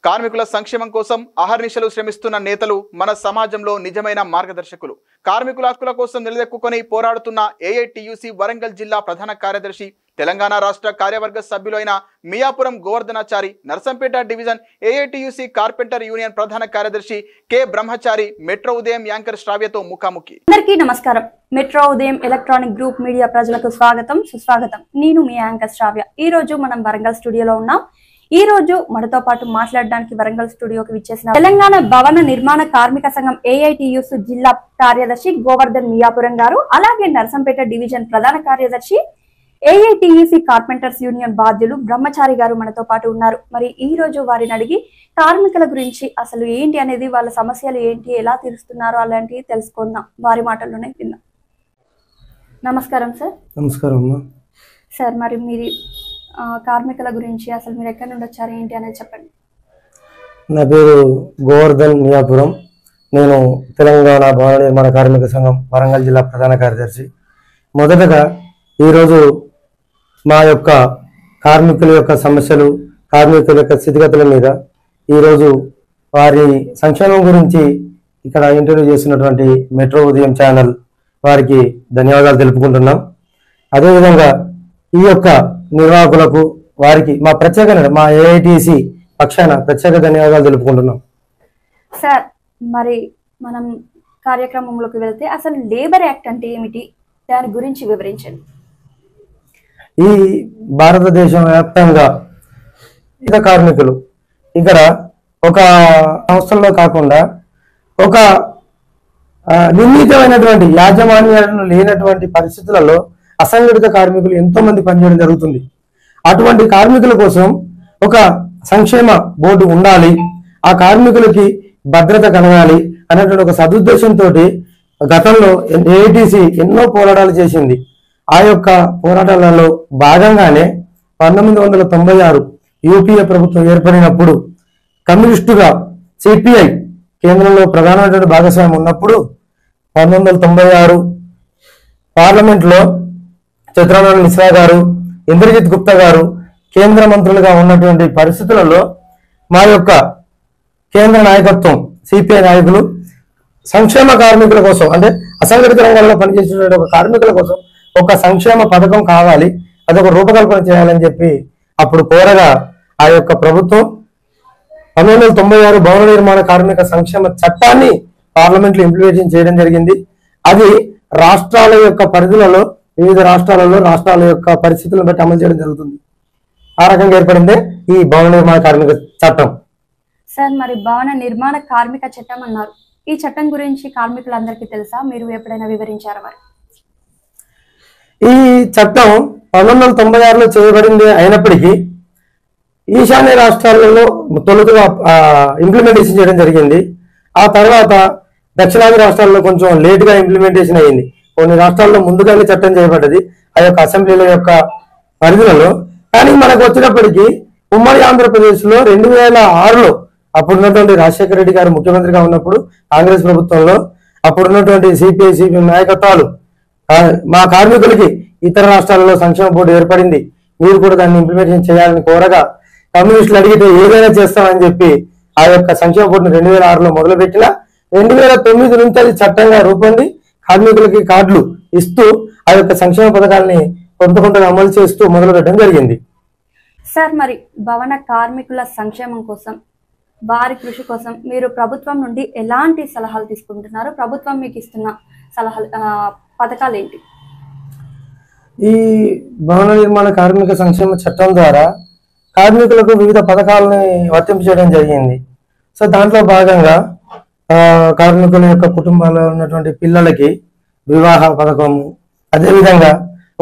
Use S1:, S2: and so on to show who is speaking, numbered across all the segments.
S1: కార్మికుల సంక్షేమం కోసం అహర్నిశలు శ్రమిస్తున్న నేతలు మన సమాజంలో నిజమైన మార్గదర్శకులు. కార్మికుల హక్కుల కోసం నిలదొక్కుకొని పోరాడుతున్న ఏఐటియుసి వరంగల్ జిల్లా ప్రధాన కార్యదర్శి, తెలంగాణ రాష్ట్ర కార్యవర్గ సభ్యులైన Miyapuram Govardhanachari, Narsampet division AITUC carpenter union ప్రధాన కార్యదర్శి కె బ్రహ్మచారి మెట్రో ఉదయం యాంకర్ శ్రావ్యతో ముఖాముఖి.
S2: అందరికీ నమస్కారం. మెట్రో ఉదయం ఎలక్ట్రానిక్ గ్రూప్ మీడియా ప్రజలకు స్వాగతం, సుస్వాగతం. నేను మీ యాంకర్ శ్రావ్య. ఈ రోజు మనం వరంగల్ స్టూడియోలో ఉన్నాం. ఈ రోజు మనతో పాటు మాట్లాడడానికి వరంగల్ స్టూడియోకి విచ్చేసిన తెలంగాణ భవన నిర్మాణ కార్మిక సంఘం ఏఐటియుసి జిల్లా కార్యదర్శి గోవర్ధన్ మియాపురం గారు, అలాగే నర్సంపేట డివిజన్ ప్రధాన కార్యదర్శి ఏఐటియుసి కార్పెంటర్స్ యూనియన్ బాధ్యులు బ్రహ్మచారి గారు మనతో పాటు ఉన్నారు. మరి ఈ రోజు వారిని అడిగి కార్మికుల గురించి అసలు ఏంటి అనేది, వాళ్ళ సమస్యలు ఏంటి, ఎలా తీరుస్తున్నారో అలాంటివి తెలుసుకుందాం. వారి మాటల్లోనే విందాం. నమస్కారం సార్.
S3: నమస్కారం అమ్మా.
S2: సార్, మరి మీరు కార్మికుల గురించి అసలు మీరు ఎక్కడి నుండి వచ్చారు ఏంటి అనేది చెప్పండి.
S3: నా పేరు గోవర్ధన్ మియాపురం. నేను తెలంగాణ భవన నిర్మాణ కార్మిక సంఘం వరంగల్ జిల్లా ప్రధాన కార్యదర్శి. మొదటగా ఈరోజు మా యొక్క కార్మికుల యొక్క సమస్యలు, కార్మికుల యొక్క స్థితిగతుల మీద ఈరోజు వారి సంక్షేమం గురించి ఇక్కడ ఇంటర్వ్యూ చేసినటువంటి మెట్రో ఉదయం ఛానల్ వారికి ధన్యవాదాలు తెలుపుకుంటున్నాం. అదేవిధంగా ఈ యొక్క నిర్వాహకులకు వారికి మా ఏఐటిసి పక్షాన ప్రత్యేక ధన్యవాదాలు తెలుపుకుంటున్నాం.
S2: సార్, మరి మనం కార్యక్రమంలోకి వెళ్తే అసలు లేబర్ యాక్ట్ అంటే ఏమిటి, దాని గురించి వివరించండి.
S3: ఈ భారతదేశం వ్యాప్తంగా ఇక కార్మికులు ఇక్కడ ఒక సంస్థల్లో కాకుండా ఒక నిర్ణీతమైనటువంటి యాజమాన్యాలను లేనటువంటి పరిస్థితులలో అసంఘటిత కార్మికులు ఎంతో మంది పనిచేయడం జరుగుతుంది. అటువంటి కార్మికుల కోసం ఒక సంక్షేమ బోర్డు ఉండాలి, ఆ కార్మికులకి భద్రత కలగాలి అనేటువంటి ఒక సదుద్దేశంతో గతంలో ఏఐటిసి ఎన్నో పోరాటాలు చేసింది. ఆ యొక్క పోరాటాలలో భాగంగానే 1996 యూపీఏ ప్రభుత్వం ఏర్పడినప్పుడు కమ్యూనిస్టుగా సిపిఐ కేంద్రంలో ప్రధానమైనటువంటి భాగస్వామ్యం ఉన్నప్పుడు 1996 పార్లమెంట్లో చిత్రానంద మిశ్రా గారు, ఇంద్రజిత్ గుప్తా గారు కేంద్ర మంత్రులుగా ఉన్నటువంటి పరిస్థితులలో మా యొక్క కేంద్ర నాయకత్వం, సిపిఐ నాయకులు సంక్షేమ కార్మికుల కోసం, అంటే అసంఘటిత రంగంలో పనిచేసేటువంటి ఒక కార్మికుల కోసం ఒక సంక్షేమ పథకం కావాలి, అదొక రూపకల్పన చేయాలని చెప్పి అప్పుడు కోరగా ఆ యొక్క ప్రభుత్వం 1996 భవన నిర్మాణ కార్మిక సంక్షేమ చట్టాన్ని పార్లమెంట్లో ఇంప్లిమెంటేషన్ చేయడం జరిగింది. అది రాష్ట్రాల యొక్క పరిధిలలో వివిధ రాష్ట్రాల యొక్క పరిస్థితులను బట్టి అమలు చేయడం జరుగుతుంది. ఆ రకంగా ఏర్పడిందే ఈ భవన నిర్మాణ కార్మిక చట్టం.
S2: సార్, మరి భవన నిర్మాణ కార్మిక చట్టం అన్నారు. ఈ చట్టం గురించి కార్మికులందరికీ తెలుసా? మీరు ఎప్పుడైనా వివరించారా? మరి
S3: ఈ చట్టం 1996లో చేయబడింది అయినప్పటికీ ఈశాన్య రాష్ట్రాలలో తొలుతగా ఇంప్లిమెంటేషన్ చేయడం జరిగింది. ఆ తర్వాత దక్షిణాది రాష్ట్రాల్లో కొంచెం లేటుగా ఇంప్లిమెంటేషన్ అయ్యింది. కొన్ని రాష్ట్రాల్లో ముందుగానే చట్టం చేయబడ్డది ఆ యొక్క అసెంబ్లీల యొక్క పరిధిలలో. కానీ మనకు వచ్చినప్పటికీ ఉమ్మడి ఆంధ్రప్రదేశ్ లో 2006లో అప్పుడున్నటువంటి రాజశేఖర రెడ్డి గారు ముఖ్యమంత్రిగా ఉన్నప్పుడు కాంగ్రెస్ ప్రభుత్వంలో అప్పుడున్నటువంటి సిపిఐ నాయకత్వాలు మా కార్మికులకి ఇతర రాష్ట్రాలలో సంక్షేమ బోర్డు ఏర్పడింది, మీరు కూడా దాన్ని ఇంప్లిమెంటేషన్ చేయాలని కోరగా కమ్యూనిస్టులు అడిగితే ఏదైనా చేస్తామని చెప్పి ఆ యొక్క సంక్షేమ బోర్డును 2006లో మొదలుపెట్టిన 2009 నుంచి అది చట్టంగా రూపొంది కార్మికులకి కార్డులు ఇస్తూ ఆ యొక్క సంక్షేమ పథకాలని కొంతగా అమలు చేస్తూ మొదలు పెట్టడం జరిగింది.
S2: సార్, మరి భవన కార్మికుల సంక్షేమం కోసం, వారి కృషి కోసం మీరు ప్రభుత్వం నుండి ఎలాంటి సలహాలు తీసుకుంటున్నారు? ప్రభుత్వం మీకు ఇస్తున్న సలహాలు, పథకాలు ఏంటి?
S3: ఈ భవన నిర్మాణ కార్మిక సంక్షేమ చట్టం ద్వారా కార్మికులకు వివిధ పథకాలని వర్తింపజేయడం జరిగింది. సో దాంట్లో భాగంగా కార్మికుల యొక్క కుటుంబాల్లో ఉన్నటువంటి పిల్లలకి వివాహ పథకము, అదేవిధంగా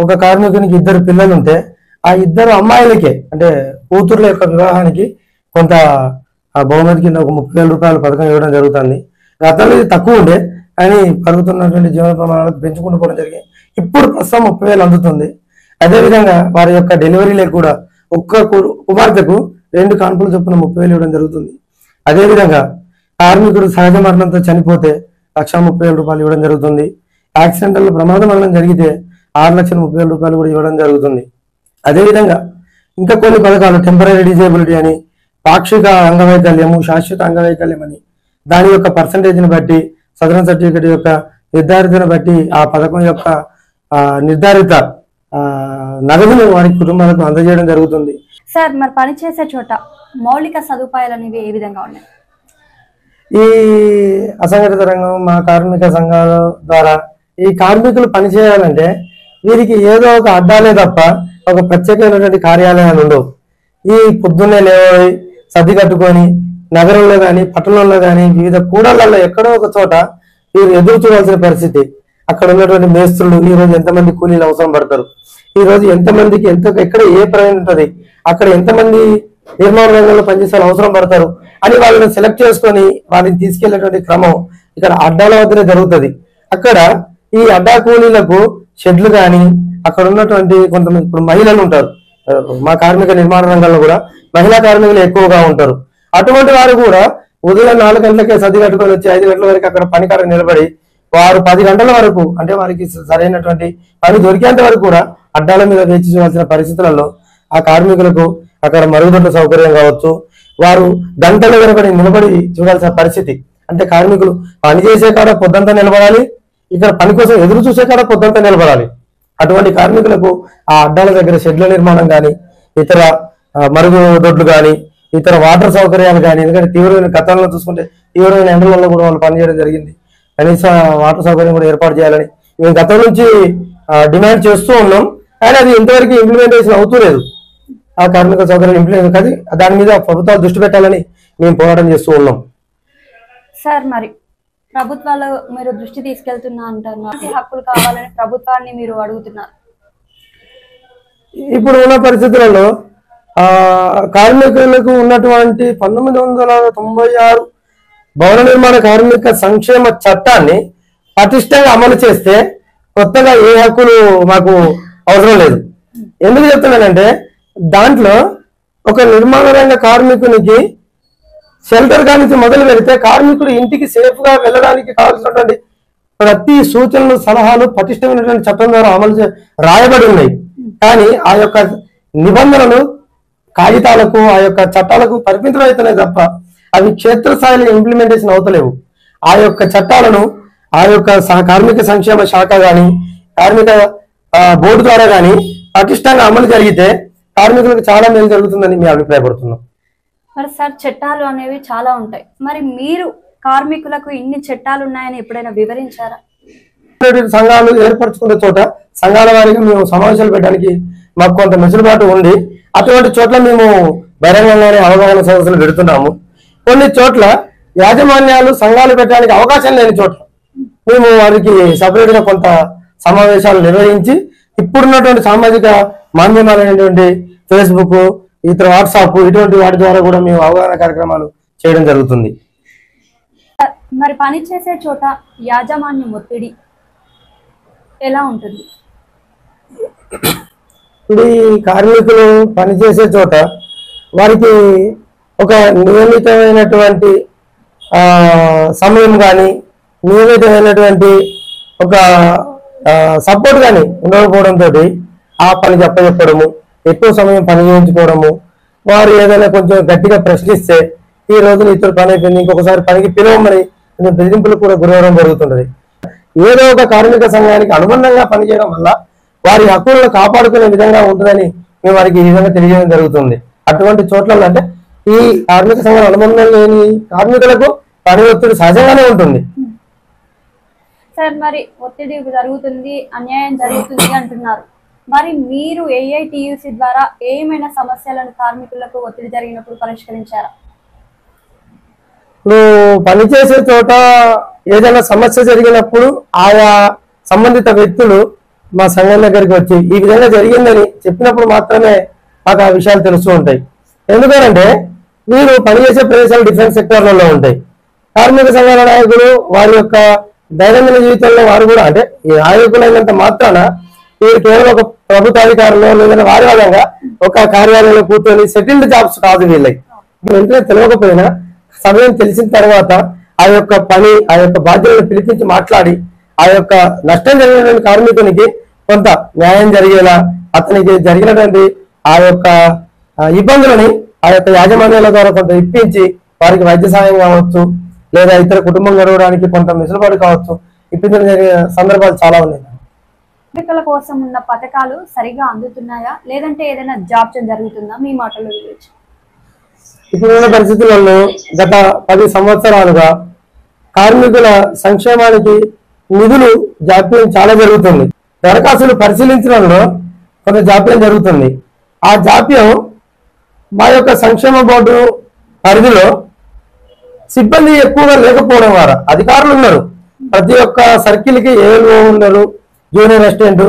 S3: ఒక కార్మికునికి 2 పిల్లలు ఉంటే ఆ 2 అమ్మాయిలకే, అంటే కూతుర్ల యొక్క వివాహానికి కొంత బహుమతి కింద ఒక 30,000 రూపాయల పథకం ఇవ్వడం జరుగుతుంది. గతంలో ఇది తక్కువ ఉండే, కానీ పెరుగుతున్నటువంటి జీవన ప్రమాణాలకు పెంచుకుంటూ పోవడం జరిగింది. ఇప్పుడు ప్రస్తుతం 30,000 అందుతుంది. అదేవిధంగా వారి యొక్క డెలివరీలకు కూడా ఒక్క కుమార్తెకు 2 కాన్పుల చొప్పున 30,000 ఇవ్వడం జరుగుతుంది. అదేవిధంగా కార్మికుడు సహజ మరణంతో చనిపోతే 1,30,000 రూపాయలు ఇవ్వడం జరుగుతుంది. యాక్సిడెంటల్ ప్రమాద మరణం జరిగితే 6,30,000 రూపాయలు కూడా ఇవ్వడం జరుగుతుంది. అదేవిధంగా ఇంకా కొన్ని పథకాలు, టెంపరీ డిజేబిలిటీ అని, పాక్షిక అంగవైకల్యము, శాశ్వత అంగవైకల్యం అని దాని యొక్క పర్సంటేజ్ని బట్టి, సదరన్ సర్టిఫికేట్ యొక్క నిర్ధారితను బట్టి ఆ పథకం యొక్క నిర్ధారిత నగదును వారి కుటుంబాలకు అందజేయడం జరుగుతుంది.
S2: సార్, మరి పనిచేసే చోట మౌలిక సదుపాయాలు అనేవి ఏ విధంగా ఉన్నాయి?
S3: ఈ అసంఘటిత రంగం, మా కార్మిక సంఘాల ద్వారా ఈ కార్మికులు పనిచేయాలంటే వీరికి ఏదో ఒక అడ్డాలే తప్ప ఒక ప్రత్యేకమైనటువంటి కార్యాలయాలు ఉండవు. ఈ పొద్దున్నే లేవాలి, సర్ది కట్టుకొని నగరంలో కానీ పట్టణంలో కానీ వివిధ కూడళ్లలో ఎక్కడో ఒక చోట వీరు ఎదురు చూడాల్సిన పరిస్థితి. అక్కడ ఉన్నటువంటి మేస్త్రులు ఈ రోజు ఎంతమంది కూలీలు అవసరం పడతారు, ఈ రోజు ఎంతమందికి ఎక్కడ ఏ ప్రయాణం ఉంటుంది, అక్కడ ఎంతమంది నిర్మాణ రంగంలో పనిచేసే అవసరం పడతారు అని వాళ్ళని సెలెక్ట్ చేసుకొని వారిని తీసుకెళ్లేటువంటి క్రమం ఇక్కడ అడ్డాల వద్దనే జరుగుతుంది. అక్కడ ఈ అడ్డా కూలీలకు షెడ్లు కానీ, అక్కడ ఉన్నటువంటి కొంతమంది ఇప్పుడు మహిళలు ఉంటారు, మా కార్మిక నిర్మాణ రంగంలో కూడా మహిళా కార్మికులు ఎక్కువగా ఉంటారు. అటువంటి వారు కూడా ఉదయం 4 గంటలకే సర్ది కట్టుకొని వచ్చి 5 గంటల వరకు అక్కడ పనికాడ నిలబడి వారు 10 గంటల వరకు అంటే వారికి సరైనటువంటి పని దొరికేంత వరకు కూడా అడ్డాల మీద వేచి చూడాల్సిన పరిస్థితులలో ఆ కార్మికులకు అక్కడ మరుగుదొడ్ల సౌకర్యం కావచ్చు, వారు గంటల వరకు నిలబడి చూడాల్సిన పరిస్థితి. అంటే కార్మికులు పని చేసే కాడ పొద్దంతా నిలబడాలి, ఇక్కడ పని కోసం ఎదురు చూసే కాడ పొద్దంతా నిలబడాలి. అటువంటి కార్మికులకు ఆ అడ్డాల దగ్గర షెడ్ల నిర్మాణం కానీ, ఇతర మరుగుదొడ్లు కానీ, ఇతర వాటర్ సౌకర్యాలు కానీ, ఎందుకంటే తీవ్రమైన గతంలో చూసుకుంటే తీవ్రమైన ఎండలలో కూడా వాళ్ళు పనిచేయడం జరిగింది. కనీస వాటర్ సౌకర్యం కూడా ఏర్పాటు చేయాలని మేము గతం నుంచి డిమాండ్ చేస్తూ ఉన్నాం. కానీ అది ఇంతవరకు ఇంప్లిమెంటేషన్ అవుతూలేదు. ఆ కార్మిక సౌకర్యం ఇంప్లిమెంట్ కాదు, దాని మీద ప్రభుత్వాలు దృష్టి పెట్టాలని మేము పోరాటం చేస్తూ ఉన్నాం.
S2: సార్, మరి ప్రభుత్వాలు మీరు దృష్టి తీసుకెళ్తున్నా అంటున్నారు, హక్కులు కావాలని ప్రభుత్వాన్ని మీరు అడుగుతున్నారు.
S3: ఇప్పుడు ఉన్న పరిస్థితులలో కార్మికులకు ఉన్నటువంటి 1996 భవన నిర్మాణ కార్మిక సంక్షేమ చట్టాన్ని పటిష్టంగా అమలు చేస్తే కొత్తగా ఏ హక్కులు మాకు అవసరం లేదు. ఎందుకు చెప్తున్నానంటే దాంట్లో ఒక నిర్మాణ రంగ కార్మికునికి షెల్టర్ కానించి మొదలు పెడితే కార్మికుడు ఇంటికి సేఫ్ గా వెళ్ళడానికి కావాల్సినటువంటి ప్రతి సూచనలు, సలహాలు పటిష్టమైనటువంటి చట్టం ద్వారా అమలు రాయబడి ఉన్నాయి. కానీ ఆ యొక్క నిబంధనలు కాగితాలకు, ఆ యొక్క చట్టాలకు పరిమితం అవుతున్నాయి తప్ప అవి క్షేత్రస్థాయిలో ఇంప్లిమెంటేషన్ అవుతలేవు. ఆ యొక్క చట్టాలను ఆ యొక్క కార్మిక సంక్షేమ శాఖ కానీ, కార్మిక బోర్డు ద్వారా కానీ పటిష్టంగా అమలు జరిగితే కార్మికులకు చాలా మేలు జరుగుతుందని మేము అభిప్రాయపడుతున్నాం.
S2: మరి సార్, చట్టాలు అనేవి చాలా ఉంటాయి, మరి మీరు కార్మికులకు ఇన్ని చట్టాలు ఉన్నాయని ఎప్పుడైనా వివరించారా?
S3: సంఘాలు ఏర్పరచుకునే చోట సంఘాల వారిగా మేము సమావేశాలు పెట్టడానికి మాకు కొంత వెసులుబాటు ఉంది. అటువంటి చోట్ల మేము బహిరంగంగానే అవగాహన సదస్సులు పెడుతున్నాము. కొన్ని చోట్ల యాజమాన్యాలు సంఘాలు పెట్టడానికి అవకాశం లేని చోట్ల మేము వారికి సపరేట్ గా కొంత సమావేశాలు నిర్వహించి ఇప్పుడున్నటువంటి సామాజిక మాధ్యమాలైనటువంటి ఫేస్బుక్, ఇతర వాట్సాప్, ఇటువంటి వాటి ద్వారా కూడా మేము అవగాహన కార్యక్రమాలు చేయడం జరుగుతుంది.
S2: మరి పని చేసే చోట యాజమాన్యం ఒత్తిడి ఎలా ఉంటుంది?
S3: ఇప్పుడు ఈ కార్మికులు పనిచేసే చోట వారికి ఒక నియమితమైనటువంటి సమయం కానీ, నియమితమైనటువంటి ఒక సపోర్ట్ కానీ ఉండకపోవడంతో ఆ పనికి అప్పచెప్పడము, ఎక్కువ సమయం పని చేయించుకోవడము, వారు ఏదైనా కొంచెం గట్టిగా ప్రశ్నిస్తే ఈ రోజున ఇతర పని అయిపోయింది ఇంకొకసారి పనికి పిలవమని బెదిరింపులు కూడా గురవడం జరుగుతుంటది. ఏదో ఒక కార్మిక సంఘానికి అనుబంధంగా పనిచేయడం వల్ల వారి హక్కులను కాపాడుకునే విధంగా ఉంటుందని మేము వారికి ఈ విధంగా తెలియజేయడం జరుగుతుంది. అటువంటి చోట్ల అంటే ఈ కార్మిక సంఘాల అనుబంధం లేని కార్మికులకు పని ఒత్తిడి సహజంగానే ఉంటుంది.
S2: సార్, మరి ఒత్తిడి జరుగుతుంది, అన్యాయం జరుగుతుంది అంటున్నారు, మరి మీరు ఏఐటియుసి ద్వారా ఏమైనా సమస్యలను కార్మికులకు ఒత్తిడి జరిగినప్పుడు పరిష్కరించారా?
S3: ఇప్పుడు పనిచేసే చోట ఏదైనా సమస్య జరిగినప్పుడు ఆయా సంబంధిత వ్యక్తులు మా సంఘం దగ్గరికి వచ్చి ఈ విధంగా జరిగిందని చెప్పినప్పుడు మాత్రమే మాకు ఆ విషయాలు తెలుస్తూ ఉంటాయి. ఎందుకంటే మీరు పనిచేసే ప్రదేశాలు డిఫరెంట్ సెక్టార్లలో ఉంటాయి. కార్మిక సంఘాల నాయకులు వారి యొక్క దైనందిన జీవితంలో వారు కూడా అంటే ఈ నాయకులైనంత మాత్రాన వీరు కేవలం ఒక ప్రభుత్వ అధికారులు లేదంటే వారి విధంగా ఒక కార్యాలయంలో కూర్చొని సెటిల్డ్ జాబ్స్ కాదు వీళ్ళకి. వెంటనే తెలియకపోయినా సమయం తెలిసిన తర్వాత ఆ యొక్క పని, ఆ యొక్క బాధ్యతలను పిలిపించి మాట్లాడి ఆ యొక్క నష్టం జరిగినటువంటి కార్మికునికి కొంత న్యాయం జరిగేలా, అతనికి జరిగినటువంటి ఆ యొక్క ఇబ్బందులని ఆ యొక్క యాజమాన్యాల ద్వారా కొంత ఇప్పించి వారికి వైద్య సాయం కావచ్చు, లేదా ఇతర కుటుంబం గడవడానికి కొంత మిసులుబాటు కావచ్చు, ఇప్పించడం జరిగిన సందర్భాలు చాలా ఉన్నాయి.
S2: కార్మికుల కోసం ఉన్న పథకాలు సరిగా అందుతున్నాయా, లేదంటే ఏదైనా జాప్యం జరుగుతుందా? మీ మాటల్లో వివరించు.
S3: ఇప్పుడున్న పరిస్థితులలో గత 10 సంవత్సరాలుగా కార్మికుల సంక్షేమానికి నిధులు జాప్యం చాలా జరుగుతుంది. దరఖాస్తులు పరిశీలించడంలో కొంత జాప్యం జరుగుతుంది. ఆ జాప్యం మా యొక్క సంక్షేమ బోర్డు పరిధిలో సిబ్బంది ఎక్కువగా లేకపోవడం ద్వారా, అధికారులు ఉన్నారు, ప్రతి ఒక్క సర్కిల్ కి ఏఎల్ఓ ఉన్నారు, జూనియర్ అసిస్టెంట్,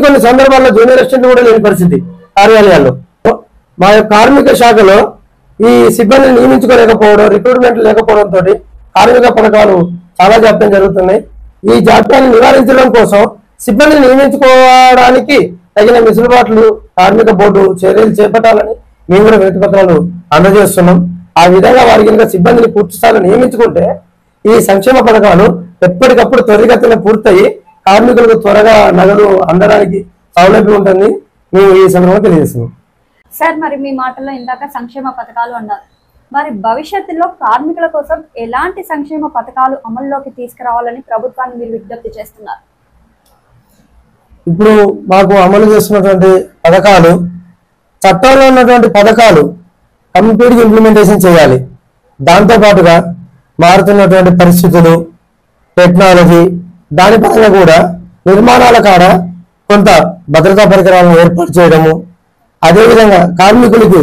S3: కొన్ని సందర్భాల్లో జూనియర్ అసిస్టెంట్ కూడా లేని పరిస్థితి కార్యాలయాల్లో. మా యొక్క కార్మిక శాఖలో ఈ సిబ్బందిని నియమించుకోలేకపోవడం, రిక్రూట్మెంట్ లేకపోవడంతో కార్మిక పథకాలు చాలా జాప్యం జరుగుతున్నాయి. ఈ జాప్యాన్ని నివారించడం కోసం సిబ్బందిని నియమించుకోవడానికి తగిన మిసులుబాట్లు కార్మిక బోర్డు చర్యలు చేపట్టాలని మేము కూడా వినతి పత్రాలు అందజేస్తున్నాం. ఆ విధంగా వారి కనుక సిబ్బందిని పూర్తి స్థాయిలో నియమించుకుంటే ఈ సంక్షేమ పథకాలు ఎప్పటికప్పుడు త్వరితగతిన పూర్తయి కార్మికులకు త్వరగా నగదు అందడానికి సౌలభ్యం ఉంటుంది మేము ఈ సందర్భంగా తెలియజేస్తున్నాం.
S2: సార్, మరి మీ మాటల్లో ఇందాక సంక్షేమ పథకాలు అన్నారు. మరి భవిష్యత్తులో కార్మికుల కోసం ఎలాంటి సంక్షేమ పథకాలు అమల్లోకి తీసుకురావాలని ప్రభుత్వాన్ని మీరు విజ్ఞప్తి చేస్తున్నారు?
S3: ఇప్పుడు మాకు అమలు చేస్తున్నటువంటి పథకాలు, చట్టంలో ఉన్నటువంటి పథకాలు కంప్లీట్గా ఇంప్లిమెంటేషన్ చేయాలి. దాంతోపాటుగా మారుతున్నటువంటి పరిస్థితులు, టెక్నాలజీ, దాని పరంగా కూడా నిర్మాణాల కాడ కొంత భద్రతా పరికరాలను ఏర్పాటు చేయడము, అదేవిధంగా కార్మికులకి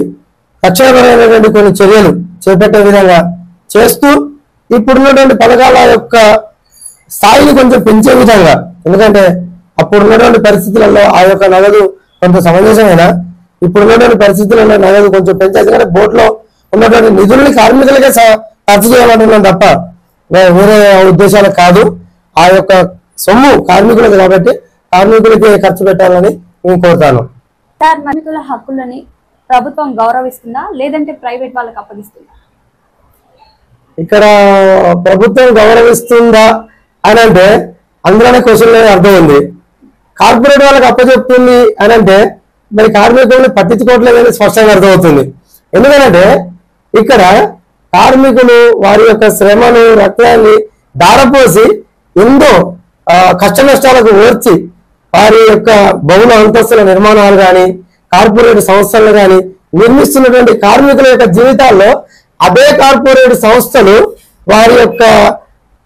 S3: రక్షణపరమైనటువంటి కొన్ని చర్యలు చేపట్టే విధంగా చేస్తూ ఇప్పుడున్నటువంటి పథకాల యొక్క స్థాయిని కొంచెం పెంచే విధంగా, ఎందుకంటే అప్పుడున్నటువంటి పరిస్థితులలో ఆ యొక్క నగదు కొంత సమంజసమైన, ఇప్పుడున్నటువంటి పరిస్థితులలో నగదు కొంచెం పెంచాలి. ఎందుకంటే బోర్డులో ఉన్నటువంటి నిధుల్ని కార్మికులకే ఖర్చు చేయమంటున్నాం తప్ప వేరే ఉద్దేశాలు కాదు. ఆ యొక్క సొమ్ము కార్మికులకు కాబట్టి కార్మికులకి ఖర్చు పెట్టాలని నేను కోరుతాను.
S2: సార్, కార్మికుల హక్కులని ప్రభుత్వం గౌరవిస్తుందా, లేదంటే ప్రైవేట్ వాళ్ళకి అప్పగిస్తుందా?
S3: ఇక్కడ ప్రభుత్వం గౌరవిస్తుందా అని అంటే అందులోనే క్వశ్చన్ అర్థం ఉంది. కార్పొరేట్ వాళ్ళకి అప్పచెప్తుంది అని అంటే మరి కార్మికులను పట్టించుకోవట్లేదని స్పష్టంగా అర్థమవుతుంది. ఎందుకంటే ఇక్కడ కార్మికులు వారి యొక్క శ్రమను, రక్తాన్ని దారపోసి ఎంతో కష్ట నష్టాలకు ఓర్చి వారి యొక్క బహుళ అంతస్తుల నిర్మాణాలు కానీ, కార్పొరేట్ సంస్థలు కానీ నిర్మిస్తున్నటువంటి కార్మికుల యొక్క జీవితాల్లో అదే కార్పొరేట్ సంస్థలు వారి యొక్క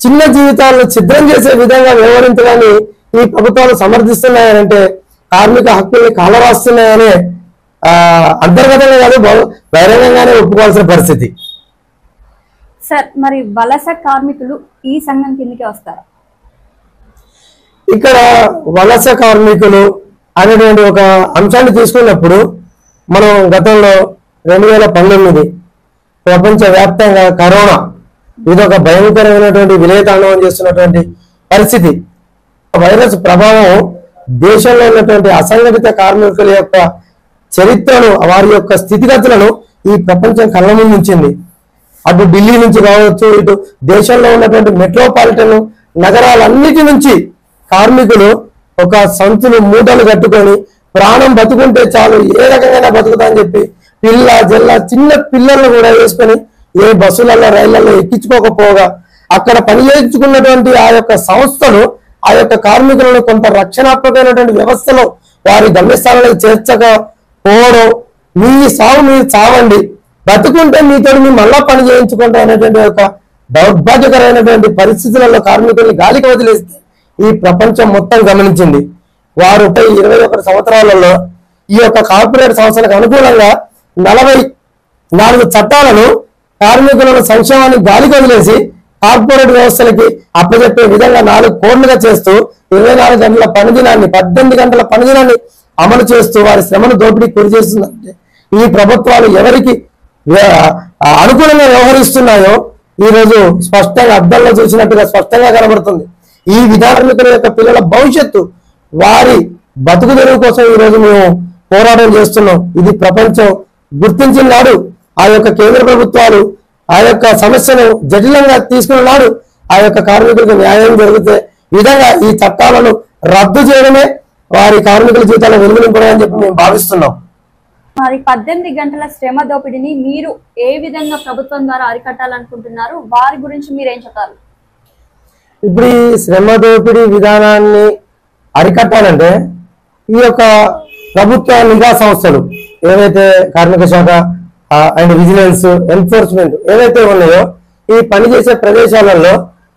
S3: చిన్న జీవితాలను ఛిద్రం చేసే విధంగా వ్యవహరించడాన్ని ఈ ప్రభుత్వాలు సమర్థిస్తున్నాయనంటే కార్మిక హక్కుల్ని కాలరాస్తున్నాయనే అంతర్గతంగా కాదు బహిరంగంగానే ఒప్పుకోవాల్సిన పరిస్థితి.
S2: సార్, మరి వలస కార్మికులు ఈ సంఘం కిందకే వస్తారా?
S3: ఇక్కడ వలస కార్మికులు అనేటువంటి ఒక అంశాన్ని తీసుకున్నప్పుడు మనం గతంలో 2019 ప్రపంచ వ్యాప్తంగా కరోనా ఇది ఒక భయంకరమైనటువంటి విలయతాండవం చేస్తున్నటువంటి పరిస్థితి. వైరస్ ప్రభావం దేశంలో ఉన్నటువంటి అసంఘటిత కార్మికుల యొక్క చరిత్రను, వారి యొక్క స్థితిగతులను ఈ ప్రపంచం కళ్ళ ముందు ఉంచింది. అటు ఢిల్లీ నుంచి కావచ్చు, ఇటు దేశంలో ఉన్నటువంటి మెట్రోపాలిటన్ నగరాలన్నిటి నుంచి కార్మికులు ఒక సంచులు మూటలు కట్టుకొని ప్రాణం బతుకుంటే చాలు, ఏ రకంగా బతుకుతా అని చెప్పి పిల్ల జల్ల చిన్న పిల్లలను కూడా వేసుకొని ఏ బస్సులలో రైళ్లలో ఎక్కించుకోకపోగా అక్కడ పనిచేయించుకున్నటువంటి ఆ యొక్క సంస్థలు ఆ యొక్క కార్మికులను కొంత రక్షణాత్మకమైనటువంటి వ్యవస్థలో వారి గమ్యస్థానాలకు చేర్చకపోవడం, మీ సాగు మీరు చావండి, బతుకుంటే మీతో మీ మళ్ళా పని చేయించుకుంటా అనేటువంటి ఒక దౌర్భాగ్యకరమైనటువంటి పరిస్థితులలో కార్మికుల్ని గాలికి వదిలేస్తే ఈ ప్రపంచం మొత్తం గమనించింది. వారు 21 సంవత్సరాలలో ఈ యొక్క కార్పొరేట్ సంస్థలకు అనుకూలంగా 44 చట్టాలను కార్మికులను సంక్షేమాన్ని గాలికి వదిలేసి కార్పొరేట్ వ్యవస్థలకి అప్పచెప్పే విధంగా 4 కోడ్లుగా చేస్తూ 24 గంటల పనిదినాన్ని 18 గంటల పనిదినాన్ని అమలు చేస్తూ వారి శ్రమను దోపిడీకి గురి చేస్తుందంటే ఈ ప్రభుత్వాలు ఎవరికి అనుకూలంగా వ్యవహరిస్తున్నాయో ఈ రోజు స్పష్టంగా అద్దంలో చూసినట్టుగా స్పష్టంగా కనబడుతుంది. ఈ కార్మికుల యొక్క పిల్లల భవిష్యత్తు, వారి బతుకు తెరువు కోసం ఈ రోజు మేము పోరాటం చేస్తున్నాం. ఇది ప్రపంచం గుర్తించిన నాడు ఆ యొక్క కేంద్ర ప్రభుత్వాలు ఆ యొక్క సమస్యను జటిలంగా తీసుకున్న నాడు ఆ యొక్క కార్మికులకు న్యాయం జరిగితే విధంగా ఈ చట్టాలను రద్దు చేయడమే వారి కార్మికుల జీవితాలను వెలుగు నింపడం అని చెప్పి మేము భావిస్తున్నాం.
S2: మరి 18 గంటల శ్రమ దోపిడీని మీరు ఏ విధంగా ప్రభుత్వం ద్వారా అరికట్టాలనుకుంటున్నారు? వారి గురించి మీరేం చెప్తారు?
S3: ఇప్పుడు ఈ శ్రమ దోపిడీ విధానాన్ని అరికట్టాలంటే ఈ యొక్క ప్రభుత్వ నిఘా సంస్థలు ఏవైతే కార్మిక శాఖ అండ్ విజిలెన్స్ ఎన్ఫోర్స్మెంట్ ఏవైతే ఉన్నాయో ఈ పనిచేసే ప్రదేశాలలో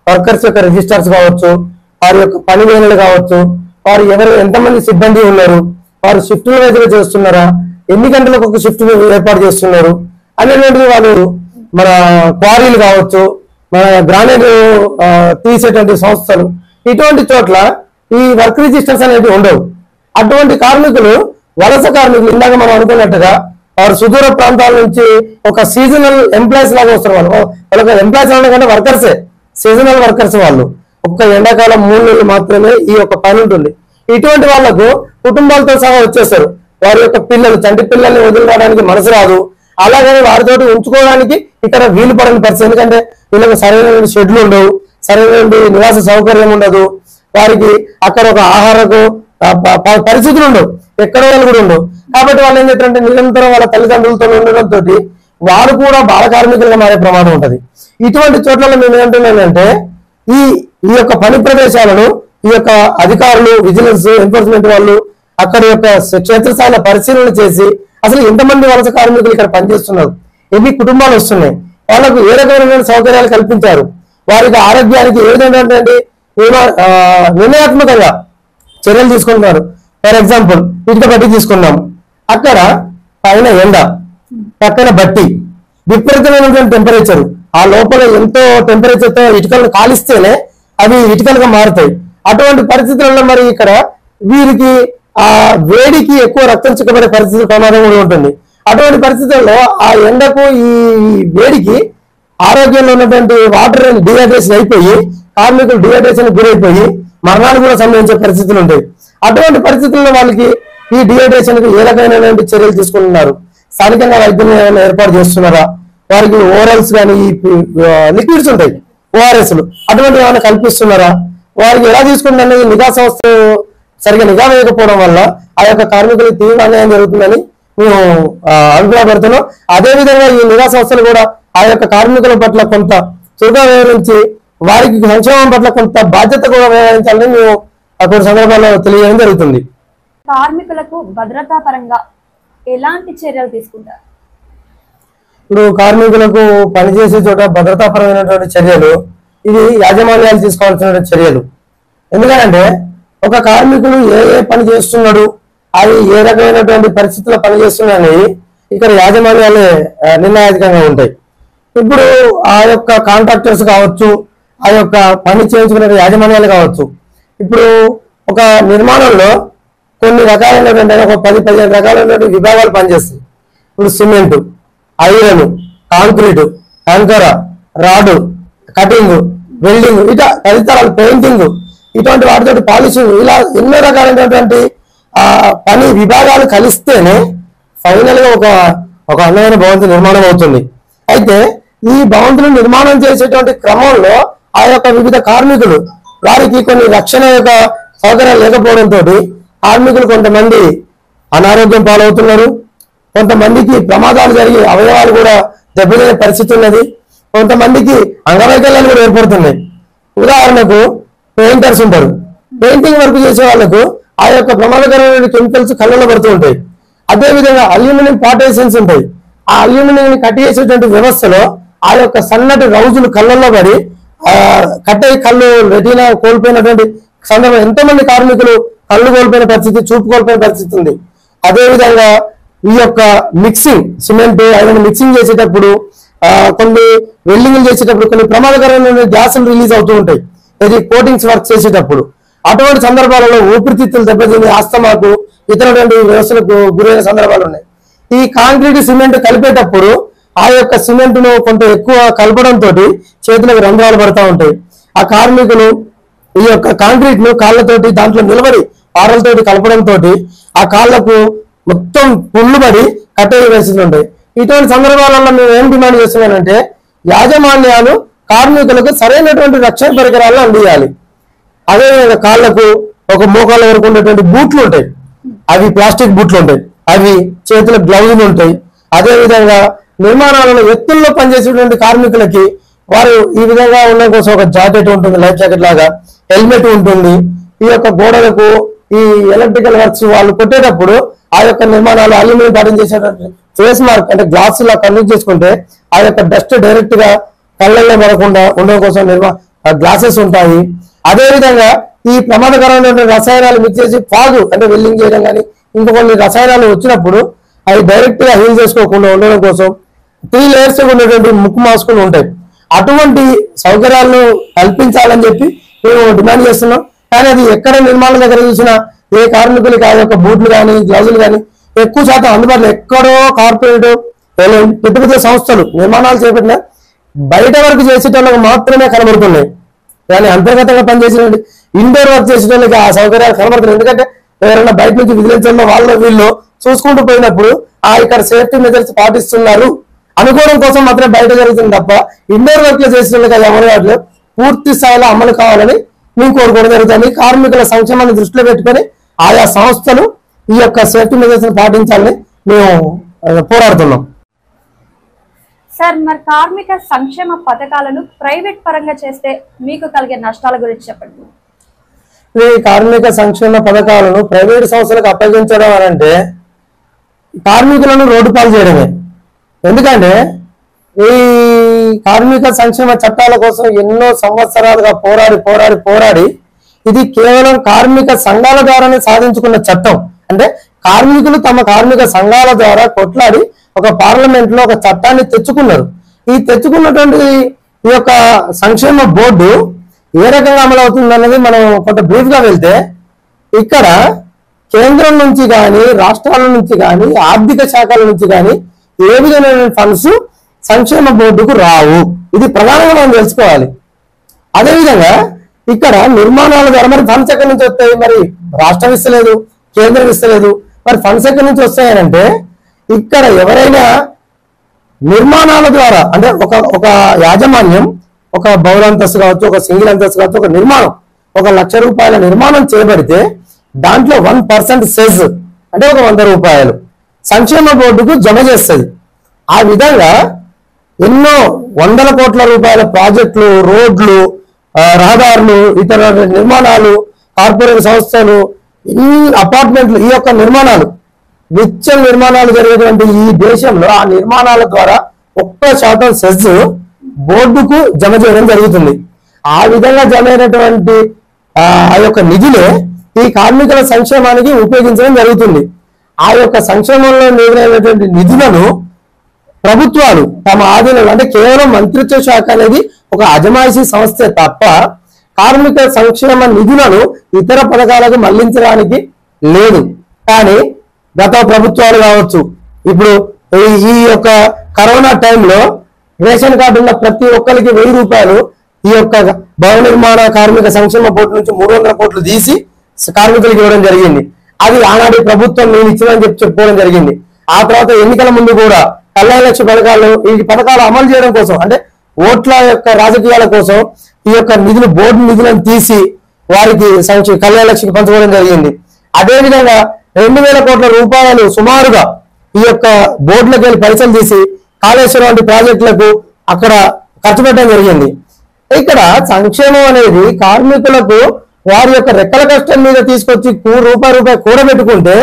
S3: వర్కర్స్ యొక్క రిజిస్టర్స్ కావచ్చు, వారి యొక్క పని వేళలు కావచ్చు, వారు ఎంతమంది సిబ్బంది ఉన్నారు, వారు షిఫ్టుల వైద్యులు చేస్తున్నారా, ఎన్ని గంటలకు ఒక షిఫ్ట్ ఏర్పాటు చేస్తున్నారు అనేటువంటిది వాళ్ళు మన క్వారీలు కావచ్చు, మన గ్రానైట్ తీసేటువంటి సంస్థలు ఇటువంటి చోట్ల ఈ వర్క్ రిజిస్టర్స్ అనేవి ఉండవు. అటువంటి కార్మికులు వలస కార్మికులు ఇందాక మనం అనుకున్నట్టుగా వారు సుదూర ప్రాంతాల నుంచి ఒక సీజనల్ ఎంప్లాయీస్ లాగా వస్తారు. వాళ్ళకి ఎంప్లాయీస్ అంటే వర్కర్సే, సీజనల్ వర్కర్స్. వాళ్ళు ఒక్క ఎండాకాలం 3 నెలలు మాత్రమే ఈ యొక్క పని ఉంటుంది. ఇటువంటి వాళ్లకు కుటుంబాలతో సహా వచ్చేస్తారు. వారి యొక్క పిల్లలు చంటి పిల్లల్ని వదిలిరావడానికి మనసు రాదు, అలాగని వారితో ఉంచుకోవడానికి ఇక్కడ వీలు పడని పరిస్థితి. ఎందుకంటే వీళ్ళకి సరైన షెడ్లు ఉండవు, సరైన నివాస సౌకర్యం ఉండదు, వారికి అక్కడ ఒక ఆహారకు పరిస్థితులు ఉండవు, ఎక్కడ వాళ్ళు కూడా ఉండవు. కాబట్టి వాళ్ళు ఏం చేస్తారంటే నిరంతరం వాళ్ళ తల్లిదండ్రులతో ఉండడంతో వారు కూడా బాల కార్మికులుగా మారే ప్రమాదం ఉంటది. ఇటువంటి చోట్ల మేము ఏమంటున్నానంటే ఈ యొక్క పని ప్రదేశాలను ఈ యొక్క అధికారులు, విజిలెన్స్ ఎన్ఫోర్స్మెంట్ వాళ్ళు అక్కడ యొక్క క్షేత్రస్థాయిలో పరిశీలన చేసి అసలు ఎంతమంది వలస కార్మికులు ఇక్కడ పనిచేస్తున్నారు, ఎన్ని కుటుంబాలు వస్తున్నాయి, వాళ్ళకు ఏ రకమైన సౌకర్యాలు కల్పించారు, వారికి ఆరోగ్యానికి ఏ విధంగా నిర్ణయాత్మకంగా చర్యలు తీసుకుంటున్నారు. ఫర్ ఎగ్జాంపుల్ ఇటుక బట్టి తీసుకున్నాం, అక్కడ పైన ఎండ, పక్కన బట్టి, విపరీతమైనటువంటి టెంపరేచర్, ఆ లోపల ఎంతో టెంపరేచర్తో ఇటుకలను కాలిస్తేనే అవి ఇటుకలుగా మారుతాయి. అటువంటి పరిస్థితులలో మరి ఇక్కడ వీరికి ఆ వేడికి ఎక్కువ రక్తం చిక్కబడే పరిస్థితి ప్రమాదం కూడా ఉంటుంది. అటువంటి పరిస్థితుల్లో ఆ ఎండకు ఈ వేడికి ఆరోగ్యంలో ఉన్నటువంటి వాటర్ డిహైడ్రేషన్ అయిపోయి కార్మికులు డిహైడ్రేషన్ గురైపోయి మరణాలు కూడా సంభవించే పరిస్థితులు ఉంటాయి. అటువంటి పరిస్థితుల్లో వాళ్ళకి ఈ డిహైడ్రేషన్ కి ఏ రకమైన చర్యలు తీసుకుంటున్నారు, స్థానికంగా వైద్యం ఏమైనా ఏర్పాటు చేస్తున్నారా, వారికి ఓరల్స్ కానీ లిక్విడ్స్ ఉంటాయి ఓఆర్ఎస్లు అటువంటి ఏమైనా కల్పిస్తున్నారా, వారికి ఎలా తీసుకుంటుంది అనేది నిఘా సంస్థ సరిగ్గా నిఘా వేయకపోవడం వల్ల ఆ యొక్క కార్మికులకు తీవ్ర అన్యాయం జరుగుతుందని మేము అభిప్రాయపడుతున్నాం. అదేవిధంగా ఈ నిఘా సంస్థలు కూడా ఆ యొక్క కార్మికుల పట్ల కొంత చురుగా వ్యవహరించి వారికి సంక్షేమం పట్ల కొంత బాధ్యత కూడా వ్యవహరించాలని మేము అటువంటి సందర్భాల్లో తెలియజేయడం జరుగుతుంది.
S2: కార్మికులకు భద్రతా పరంగా ఎలాంటి చర్యలు తీసుకుంటారు?
S3: ఇప్పుడు కార్మికులకు పనిచేసే చోట భద్రతాపరమైనటువంటి చర్యలు ఇది యాజమాన్యాలు తీసుకోవాల్సిన చర్యలు. ఎందుకంటే ఒక కార్మికులు ఏ పని చేస్తున్నాడు, అది ఏ రకమైనటువంటి పరిస్థితుల్లో పనిచేస్తున్నాయని ఇక్కడ యాజమాన్యాలే నిర్ణయాధికంగా ఉంటాయి. ఇప్పుడు ఆ యొక్క కాంట్రాక్టర్స్ కావచ్చు, ఆ యొక్క పని చేయించుకునే యాజమాన్యాలు కావచ్చు, ఇప్పుడు ఒక నిర్మాణంలో కొన్ని రకాలైనటువంటి ఒక 10-15 రకాలైనటువంటి విభాగాలు పనిచేస్తాయి. ఇప్పుడు సిమెంటు, ఐరన్, కాంక్రీట్, కంకర, రాడు, కటింగ్, వెల్డింగ్, ఇట్లా తదితరాలు, పెయింటింగ్, ఇటువంటి వాటితో పాలిషింగ్, ఇలా ఎన్నో రకాలైనటువంటి పని విభాగాలు కలిస్తేనే ఫైనల్ గా ఒక అందమైన భవంతి నిర్మాణం అవుతుంది. అయితే ఈ భవంతులు నిర్మాణం చేసేటువంటి క్రమంలో ఆ యొక్క వివిధ కార్మికులు వారికి కొన్ని రక్షణ యొక్క సౌకర్యాలు లేకపోవడంతో కార్మికులు కొంతమంది అనారోగ్యం పాలవుతున్నారు, కొంతమందికి ప్రమాదాలు జరిగి అవయవాలు కూడా దెబ్బతినే పరిస్థితి ఉన్నది, కొంతమందికి అంగవైకల్యాలు కూడా ఏర్పడుతున్నాయి. ఉదాహరణకు పెయింటర్స్ ఉంటారు, పెయింటింగ్ వర్క్ చేసే వాళ్ళకు ఆ యొక్క ప్రమాదకరమైన కెమికల్స్ కళ్ళలో పడుతూ ఉంటాయి. అదేవిధంగా అల్యూమినియం పార్టీషన్స్ ఉంటాయి, ఆ అల్యూమినియం ని కట్ చేసేటువంటి వ్యవస్థలో ఆ యొక్క సన్నటి రౌజులు కళ్ళల్లో పడి కట్టే కళ్ళు రెటీనా కోల్పోయినటువంటి సందర్భం ఎంతో మంది కార్మికులు కళ్ళు కోల్పోయిన పరిస్థితి, చూపు కోల్పోయిన పరిస్థితి ఉంది. అదేవిధంగా ఈ యొక్క మిక్సింగ్, సిమెంట్ ఐరన్ మిక్సింగ్ చేసేటప్పుడు కొన్ని వెల్డింగ్లు చేసేటప్పుడు కొన్ని ప్రమాదకరమైన గ్యాసులు రిలీజ్ అవుతూ ఉంటాయి, ఇది కోటింగ్స్ వర్క్ చేసేటప్పుడు. అటువంటి సందర్భాలలో ఊపిరితిత్తులు దెబ్బతిని ఆస్తమాకు ఇతరటువంటి వ్యవస్థలకు గురైన సందర్భాలు ఉన్నాయి. ఈ కాంక్రీట్ సిమెంట్ కలిపేటప్పుడు ఆ యొక్క సిమెంట్ ను కొంత ఎక్కువ కలపడంతో చేతులకు రంధ్రాలు పడతా ఉంటాయి. ఆ కార్మికులు ఈ యొక్క కాంక్రీట్ ను కాళ్ళతోటి దాంట్లో నిలబడి పారలతోటి కలపడంతో ఆ కాళ్లకు మొత్తం పుళ్ళు పడి కట్టేయ పరిస్థితులు ఉంటాయి. ఇటువంటి సందర్భాలలో మేము ఏం డిమాండ్ చేస్తున్నానంటే యాజమాన్యాలు కార్మికులకు సరైనటువంటి రక్షణ పరికరాలను అందియాలి. అదేవిధంగా కాళ్లకు ఒక మోకాళ్ళ వరకు ఉండేటువంటి బూట్లు ఉంటాయి, అవి ప్లాస్టిక్ బూట్లు ఉంటాయి, అవి చేతుల గ్లౌజులు ఉంటాయి. అదేవిధంగా నిర్మాణాలలో ఎత్తుల్లో పనిచేసేటువంటి కార్మికులకి వారు ఈ విధంగా ఉన్న కోసం ఒక జాకెట్ ఉంటుంది, లైఫ్ జాకెట్ లాగా, హెల్మెట్ ఉంటుంది. ఈ యొక్క గోడలకు ఈ ఎలక్ట్రికల్ వర్క్స్ వాళ్ళు కొట్టేటప్పుడు ఆ యొక్క నిర్మాణాలు అల్యూమినియం పాఠం చేసేటప్పుడు ఫేస్ మార్క్ అంటే గ్లాస్ లా కన్వర్ట్ చేసుకుంటే ఆ యొక్క డస్ట్ డైరెక్ట్ గా కళ్ళల్లో పడకుండా ఉండడం కోసం గ్లాసెస్ ఉంటాయి. అదేవిధంగా ఈ ప్రమాదకరమైన రసాయనాలు మిక్స్ చేసి ఫాగు అంటే వెల్డింగ్ చేయడం కానీ ఇంకా కొన్ని రసాయనాలు వచ్చినప్పుడు అవి డైరెక్ట్ గా హీల్ చేసుకోకుండా ఉండడం కోసం 3 లేయర్స్ ఉన్నటువంటి ముక్కు మాస్కులు ఉంటాయి. అటువంటి సౌకర్యాలను కల్పించాలని చెప్పి మేము డిమాండ్ చేస్తున్నాం. కానీ అది ఎక్కడ నిర్మాణం దగ్గర చూసినా ఏ కార్మికులకి ఆ యొక్క బూట్లు కానీ గ్లౌజులు కానీ ఎక్కువ శాతం అందుబాటులో ఎక్కడో కార్పొరేట్ పెద్ద పెద్ద సంస్థలు నిర్మాణాలు చేపట్టిన బయట వరకు చేసేటోళ్ళకి మాత్రమే కనబడుతున్నాయి. కానీ అంతర్గతంగా పనిచేసిన ఇండోర్ వర్క్ చేసేటోళ్ళకి ఆ సౌకర్యాలు కనబడుతున్నాయి. ఎందుకంటే ఎవరైనా బయట నుంచి విజిలెన్స్ వాళ్ళు వీళ్ళు చూసుకుంటూ పోయినప్పుడు ఇక్కడ సేఫ్టీ మెజర్స్ పాటిస్తున్నారు అనుకోవడం కోసం మాత్రమే బయట జరుగుతుంది తప్ప ఇండోర్ వర్క్ లో చేసేటోళ్ళకి అది అమలు కావట్లేదు. పూర్తి స్థాయిలో అమలు కావాలని మేము కోరుకోవడం జరుగుతుంది. కార్మికుల సంక్షేమాన్ని దృష్టిలో పెట్టుకొని ఆయా సంస్థలు ఈ యొక్క సేఫ్టీ మెజర్స్ పాటించాలని మేము పోరాడుతున్నాం.
S2: సార్, మరి కార్మిక సంక్షేమ పథకాలను ప్రైవేట్ పరంగా చేస్తే మీకు కలిగే నష్టాల గురించి చెప్పండి.
S3: ఈ కార్మిక సంక్షేమ పథకాలను ప్రైవేట్ సంస్థలకు అప్పగించడం అని అంటే కార్మికులను రోడ్డు పాలు చేయడమే. ఎందుకంటే ఈ కార్మిక సంక్షేమ చట్టాల కోసం ఎన్నో సంవత్సరాలుగా పోరాడి ఇది కేవలం కార్మిక సంఘాల ద్వారానే సాధించుకున్న చట్టం. అంటే కార్మికులు తమ కార్మిక సంఘాల ద్వారా కొట్లాడి ఒక పార్లమెంట్ లో ఒక చట్టాన్ని తెచ్చుకున్నారు. ఈ తెచ్చుకున్నటువంటి ఈ యొక్క సంక్షేమ బోర్డు ఏ రకంగా అమలు అవుతుంది అన్నది మనం కొంత బ్రీఫ్ గా వెళ్తే ఇక్కడ కేంద్రం నుంచి కానీ రాష్ట్రాల నుంచి కానీ ఆర్థిక శాఖల నుంచి కానీ ఏ విధమైన ఫండ్స్ సంక్షేమ బోర్డుకు రావు. ఇది ప్రధానంగా మనం తెలుసుకోవాలి. అదేవిధంగా ఇక్కడ నిర్మాణాల ద్వారా మరి ఫండ్స్ ఎక్కడి నుంచి వస్తాయి? మరి రాష్ట్రం ఇస్తలేదు, కేంద్రం ఇస్తలేదు, మరి ఫండ్స్ ఎక్కడి నుంచి వస్తాయనంటే ఇక్కడ ఎవరైనా నిర్మాణాల ద్వారా అంటే ఒక యాజమాన్యం ఒక బౌల్ అంతస్తు కావచ్చు, ఒక సింగిల్ అంతస్తు కావచ్చు, ఒక నిర్మాణం 1 లక్ష రూపాయల నిర్మాణం చేయబడితే దాంట్లో 1% సెస్ అంటే 100 రూపాయలు సంక్షేమ బోర్డుకు జమ చేస్తుంది. ఆ విధంగా ఎన్నో 100 కోట్ల రూపాయల ప్రాజెక్టులు, రోడ్లు, రహదారులు, ఇతర నిర్మాణాలు, కార్పొరేట్ సంస్థలు, ఈ అపార్ట్మెంట్లు, ఈ యొక్క నిర్మాణాలు నిత్యం నిర్మాణాలు జరిగేటువంటి ఈ దేశంలో ఆ నిర్మాణాల ద్వారా 1% సెస్ బోర్డుకు జమ చేయడం జరుగుతుంది. ఆ విధంగా జమ అయినటువంటి ఆ యొక్క నిధులే ఈ కార్మికుల సంక్షేమానికి ఉపయోగించడం జరుగుతుంది. ఆ యొక్క సంక్షేమంలో మిగిలినటువంటి నిధులను ప్రభుత్వాలు తమ ఆధీనంలో అంటే కేవలం మంత్రిత్వ శాఖ అనేది ఒక అజమాయిషీ సంస్థే తప్ప కార్మిక సంక్షేమ నిధులను ఇతర పథకాలకు మళ్లించడానికి లేదు. కానీ గత ప్రభుత్వాలు కావచ్చు, ఇప్పుడు ఈ యొక్క కరోనా టైంలో రేషన్ కార్డు ఉన్న ప్రతి ఒక్కరికి 1000 రూపాయలు ఈ యొక్క భవన నిర్మాణ కార్మిక సంక్షేమ బోర్డు నుంచి 300 కోట్లు తీసి కార్మికులకు ఇవ్వడం జరిగింది. అది ఆనాటి ప్రభుత్వం నేను ఇచ్చిందని చెప్పుకోవడం జరిగింది. ఆ తర్వాత ఎన్నికల ముందు కూడా కళ్యాణ లక్ష్మి పథకాలు, ఈ పథకాలు అమలు చేయడం కోసం అంటే ఓట్ల యొక్క రాజకీయాల కోసం ఈ యొక్క నిధులు బోర్డు నిధులను తీసి వారికి కళ్యాణ లక్ష్మికి పంచుకోవడం జరిగింది. అదేవిధంగా 2000 కోట్ల రూపాయలు సుమారుగా ఈ యొక్క బోర్డులకు వెళ్ళి పైసలు తీసి కాళేశ్వరం వంటి ప్రాజెక్టులకు అక్కడ ఖర్చు పెట్టడం జరిగింది. ఇక్కడ సంక్షేమం అనేది కార్మికులకు వారి యొక్క రెక్కల కష్టం మీద తీసుకొచ్చి రూపాయి కూడబెట్టుకుంటే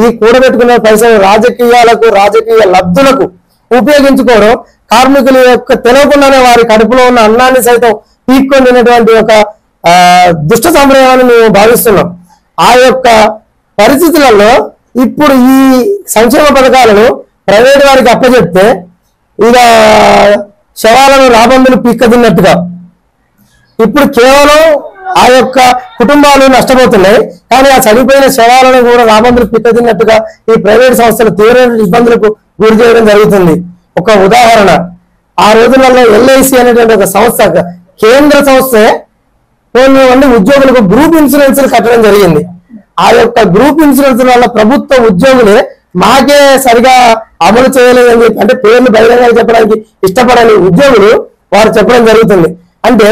S3: ఈ కూడబెట్టుకున్న పైసలు రాజకీయాలకు, రాజకీయ లబ్ధులకు ఉపయోగించుకోవడం కార్మికుల యొక్క తెలియకుండానే వారి కడుపులో ఉన్న అన్నాన్ని సైతం పీక్కొని తినేటువంటి ఒక దుష్ట సంప్రదాయాన్ని మేము భావిస్తున్నాం. ఆ యొక్క పరిస్థితులలో ఇప్పుడు ఈ సంక్షేమ పథకాలను ప్రైవేట్ వారికి అప్పచెప్తే ఇక శవాలను రాబందులు పీక్కదిన్నట్టుగా ఇప్పుడు కేవలం ఆ యొక్క కుటుంబాలు నష్టపోతున్నాయి. కానీ ఆ చనిపోయిన శవాలను కూడా రాబందులు పీక్కదిన్నట్టుగా ఈ ప్రైవేట్ సంస్థలు తీవ్రమైన ఇబ్బందులకు గురి చేయడం జరుగుతుంది. ఒక ఉదాహరణ, ఆ రోజులలో ఎల్ఐసి అనేటువంటి ఒక సంస్థ, కేంద్ర సంస్థే కొన్ని ఉద్యోగులకు గ్రూప్ ఇన్సూరెన్స్ కట్టడం జరిగింది. ఆ యొక్క గ్రూప్ ఇన్సూరెన్స్ వల్ల ప్రభుత్వ ఉద్యోగులే మాకే సరిగా అమలు చేయలేదని చెప్పి అంటే పేర్లు బహిరంగంగా చెప్పడానికి ఇష్టపడని ఉద్యోగులు వారు చెప్పడం జరుగుతుంది. అంటే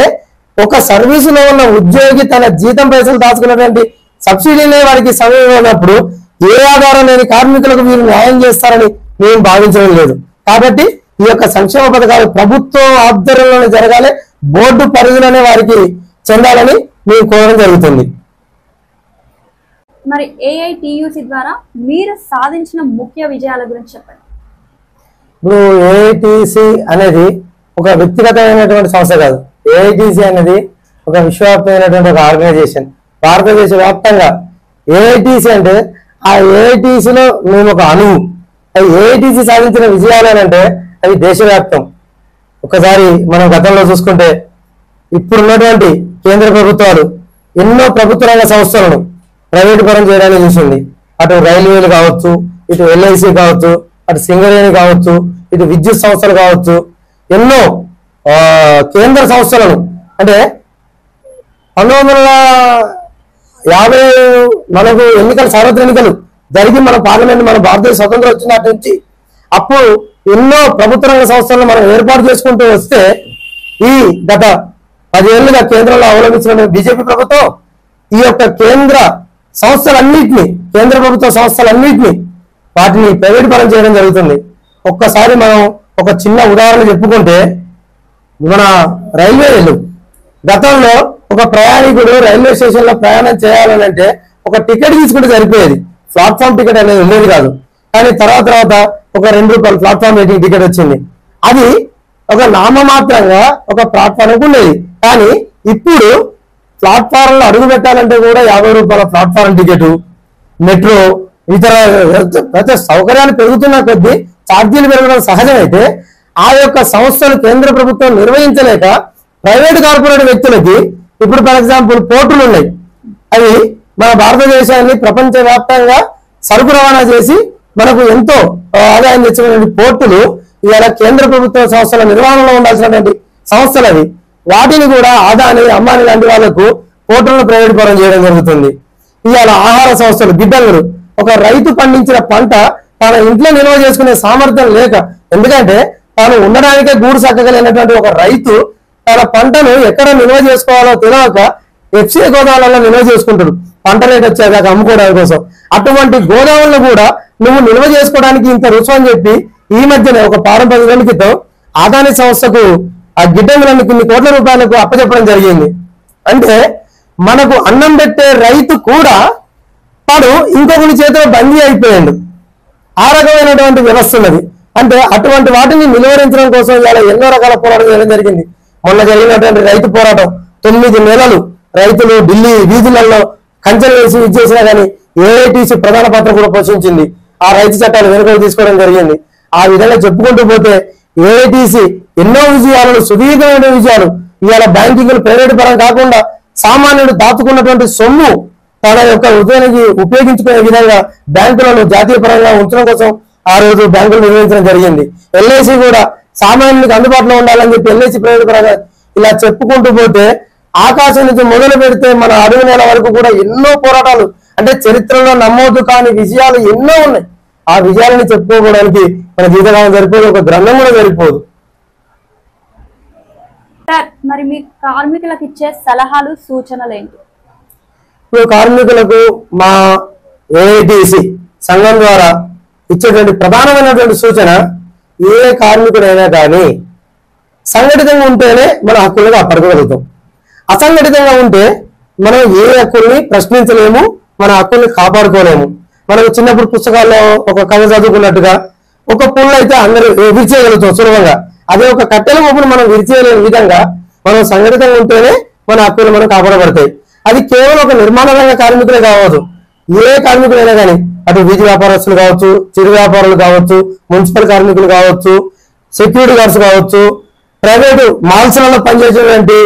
S3: ఒక సర్వీసులో ఉన్న ఉద్యోగి తన జీతం పైసలు దాచుకున్నటువంటి సబ్సిడీనే వారికి సమయం ఉన్నప్పుడు ఏ ఆధారం లేని కార్మికులకు మీరు న్యాయం చేస్తారని మేము భావించడం లేదు. కాబట్టి ఈ యొక్క సంక్షేమ పథకాలు ప్రభుత్వం ఆధ్వర్యంలోనే జరగాలి, బోర్డు పరిధిలోనే వారికి చెందాలని మేము కోరడం జరుగుతుంది.
S2: మరి ఏఐటియుసి ద్వారా మీరు సాధించిన ముఖ్య విజయాల గురించి చెప్పండి.
S3: ఇప్పుడు ఏఐటిసి అనేది ఒక వ్యక్తిగతమైనటువంటి సంస్థ కాదు. ఏఐటిసి అనేది ఒక విశ్వవ్యాప్తమైనటువంటి ఒక ఆర్గనైజేషన్. భారతదేశ వ్యాప్తంగా ఏఐటిసి అంటే ఆ ఏఐటిసిలో మేము ఒక అణువు. ఏఐటిసి సాధించిన విజయాలు అంటే అవి దేశవ్యాప్తం. ఒకసారి మనం గతంలో చూసుకుంటే ఇప్పుడున్నటువంటి కేంద్ర ప్రభుత్వాలు ఎన్నో ప్రభుత్వ రంగ సంస్థలను ప్రైవేటు పరం చేయడానికి చూసింది. అటు రైల్వేలు కావచ్చు, ఇటు ఎల్ఐసి కావచ్చు, అటు సింగరేణి కావచ్చు, ఇటు విద్యుత్ సంస్థలు కావచ్చు, ఎన్నో కేంద్ర సంస్థలను అంటే 1950 మనకు ఎన్నికలు సార్వత్రిక ఎన్నికలు జరిగి మన పార్లమెంట్ మన భారతదేశ స్వతంత్రం వచ్చినట్టు నుంచి అప్పుడు ఎన్నో ప్రభుత్వ రంగ సంస్థలను మనం ఏర్పాటు చేసుకుంటూ వస్తే ఈ గత 10 ఏళ్లుగా కేంద్రంలో అవలంబించిన బీజేపీ ప్రభుత్వం ఈ యొక్క కేంద్ర సంస్థలన్నింటినీ, కేంద్ర ప్రభుత్వ సంస్థలన్నింటినీ వాటిని ప్రైవేట్ పరం చేయడం జరుగుతుంది. ఒక్కసారి మనం ఒక చిన్న ఉదాహరణ చెప్పుకుంటే మన రైల్వేలు గతంలో ఒక ప్రయాణికుడు రైల్వే స్టేషన్ లో ప్రయాణం చేయాలని అంటే ఒక టికెట్ తీసుకుంటే సరిపోయేది, ప్లాట్ఫామ్ టికెట్ అనేది ఉండేది కాదు. కానీ తర్వాత ఒక ₹2 ప్లాట్ఫామ్ వెయిటింగ్ టికెట్ వచ్చింది. అది ఒక నామమాత్రంగా ఒక ప్లాట్ఫామ్ ఉండేది. కానీ ఇప్పుడు ప్లాట్ఫామ్ లో అడుగు పెట్టాలంటే కూడా ₹50 ప్లాట్ఫామ్ టికెట్, మెట్రో ఇతర సౌకర్యాలు పెరుగుతున్న కొద్దీ ఛార్జీలు పెరగడం సహజమైతే ఆ యొక్క సంస్థలు కేంద్ర ప్రభుత్వం నిర్వహించలేక ప్రైవేట్ కార్పొరేట్ వ్యక్తులకి ఇప్పుడు ఫర్ ఎగ్జాంపుల్ పోర్టులు ఉన్నాయి. అవి మన భారతదేశాన్ని ప్రపంచ వ్యాప్తంగా సరుకు రవాణా చేసి మనకు ఎంతో ఆదాయం తెచ్చినటువంటి పోర్టులు ఇవాళ కేంద్ర ప్రభుత్వ సంస్థల నిర్వహణలో ఉండాల్సినటువంటి సంస్థలు అవి. వాటిని కూడా అదాని, అంబానీ లాంటి వాళ్లకు పోర్టులను ప్రైవేట్ పరం చేయడం జరుగుతుంది. ఇవాళ ఆహార సంస్థలు, గిడ్డంగులు, ఒక రైతు పండించిన పంట తన ఇంట్లో నిల్వ చేసుకునే సామర్థ్యం లేక, ఎందుకంటే తాను ఉండడానికే గూడు సక్కగలిగినటువంటి ఒక రైతు తన పంటను ఎక్కడ నిల్వ చేసుకోవాలో తెలియక ఎఫ్సీఐ గోదాములలో నిల్వ చేసుకుంటాడు పంట రేట్ వచ్చేదాకా అమ్ముకోవడానికి కోసం. అటువంటి గోదాములను కూడా నువ్వు నిల్వ చేసుకోవడానికి ఇంత రుసు అని చెప్పి ఈ మధ్యనే ఒక 10 రోజుల క్రితం అదాని సంస్థకు ఆ గిడ్డంగులను కొన్ని కోట్ల రూపాయలకు అప్పచెప్పడం జరిగింది. అంటే మనకు అన్నం పెట్టే రైతు కూడా వాడు ఇంకొకరి చేతిలో బందీ అయిపోయాడు. ఆ రకమైనటువంటి వ్యవస్థ ఉన్నది. అంటే అటువంటి వాటిని నిలువరించడం కోసం ఇవాళ ఎన్నో రకాల పోరాటం చేయడం జరిగింది. మొన్న జరిగినటువంటి రైతు పోరాటం 9 నెలలు రైతులు ఢిల్లీ వీధులలో కంచెలు వేసి ఇచ్చేసినా కానీ ఏఐటిసి ప్రధాన పాత్ర కూడా పోషించింది. ఆ రైతు చట్టాలు వెనుకకు తీసుకోవడం జరిగింది. ఆ విధంగా చెప్పుకుంటూ పోతే ఏఐటిసి ఎన్నో విజయాలను, సుదీర్ఘమైన విజయాలు. ఇవాళ బ్యాంకింగ్లు ప్రైవేట్ పరం కాకుండా సామాన్యుడు దాచుకున్నటువంటి సొమ్ము తన యొక్క ఉద్యోగానికి ఉపయోగించుకునే విధంగా బ్యాంకులను జాతీయ పరంగా ఉంచడం కోసం ఆ రోజు బ్యాంకులు నిర్వహించడం జరిగింది. ఎల్ఐసి కూడా సామాన్యునికి అందుబాటులో ఉండాలని చెప్పి ఎల్ఐసి ప్రైవేట్ పరంగా ఇలా చెప్పుకుంటూ పోతే ఆకాశం నుంచి మొదలు పెడితే మన అడుగు నెల వరకు కూడా ఎన్నో పోరాటాలు, అంటే చరిత్రలో నమోదు కాని విజయాలు ఎన్నో ఉన్నాయి. ఆ విజయాలని చెప్పుకోవడానికి మన జీవితకాలం సరిపోదు, ఒక గ్రంథం కూడా సరిపోదు.
S2: మరి మీ కార్మికులకు ఇచ్చే సలహాలు, సూచనలు ఏంటి?
S3: ఇప్పుడు కార్మికులకు మా ఏఐటిసి సంఘం ద్వారా ఇచ్చేటువంటి ప్రధానమైనటువంటి సూచన, ఏ కార్మికుడైనా కానీ సంఘటితంగా ఉంటేనే మన హక్కులను కాపాడుకోగలుగుతాం. అసంఘటితంగా ఉంటే మనం ఏ హక్కుల్ని ప్రశ్నించలేము, మన హక్కుల్ని కాపాడుకోలేము. మనకు చిన్నప్పుడు పుస్తకాల్లో ఒక కథ చదువుకున్నట్టుగా ఒక పుల్ల అయితే అందరూ విరిచేయగలుగుతాం సులభంగా. అదే ఒక కట్టెల మొప్పును మనం విరిచేయలేని విధంగా మనం సంఘటితంగా ఉంటేనే మన హక్కులు మనం కాపాడబడతాయి. అది కేవలం ఒక నిర్మాణ రంగ కార్మికులే కావచ్చు, ఏ కార్మికులైనా కానీ, అటు వీధి వ్యాపారస్తులు కావచ్చు, చిరు వ్యాపారులు కావచ్చు, మున్సిపల్ కార్మికులు కావచ్చు, సెక్యూరిటీ గార్డ్స్ కావచ్చు, ప్రైవేటు మాల్స్లలో పనిచేసేటువంటి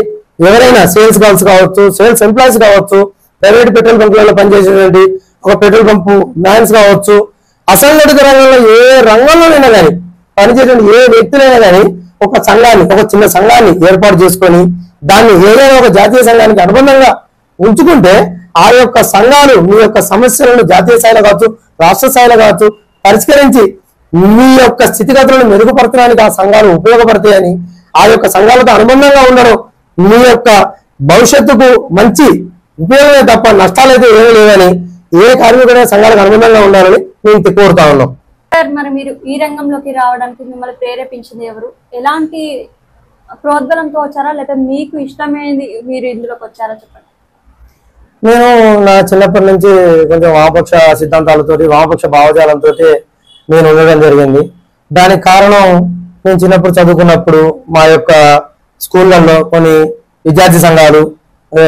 S3: ఎవరైనా సేల్స్ గర్ల్స్ కావచ్చు, సేల్స్ ఎంప్లాయీస్ కావచ్చు, ప్రైవేట్ పెట్రోల్ బంకులలో పనిచేసేటువంటి ఒక పెట్రోల్ పంపు మ్యాన్స్ కావచ్చు, అసంఘటిత రంగంలో ఏ రంగంలోనైనా కానీ పనిచేసేటువంటి ఏ వ్యక్తులైనా కానీ ఒక సంఘాన్ని, ఒక చిన్న సంఘాన్ని ఏర్పాటు చేసుకొని దాన్ని ఏదైనా ఒక జాతీయ సంఘానికి అనుబంధంగా ఉంచుకుంటే ఆ యొక్క సంఘాలు మీ యొక్క సమస్యలను జాతీయ స్థాయిలో కావచ్చు, రాష్ట్ర స్థాయిలో కావచ్చు పరిష్కరించి మీ యొక్క స్థితిగతులను మెరుగుపరచడానికి ఆ సంఘాలు ఉపయోగపడతాయని, ఆ యొక్క సంఘాలతో అనుబంధంగా ఉండడం మీ యొక్క భవిష్యత్తుకు మంచి ఉపయోగమే తప్ప నష్టాలైతే ఏమీ లేవని ఏ కార్మికుడైనా సంఘాలకు అనుబంధంగా ఉండాలని మేము కోరుతా ఉన్నాం.
S2: సార్, మరి మీరు ఈ రంగంలోకి రావడానికి మిమ్మల్ని ప్రేరేపించింది ఎవరు? ఎలాంటి ప్రోద్బలంతో వచ్చారా, లేదా మీకు ఇష్టమైనది మీరు ఇందులోకి వచ్చారా చెప్పండి.
S3: నేను నా చిన్నప్పటి నుంచి కొంచెం వామపక్ష సిద్ధాంతాలతోటి వామపక్ష భావజాలంతో నేను ఉండడం జరిగింది. దానికి కారణం నేను చిన్నప్పుడు చదువుకున్నప్పుడు మా యొక్క స్కూళ్ళల్లో కొన్ని విద్యార్థి సంఘాలు,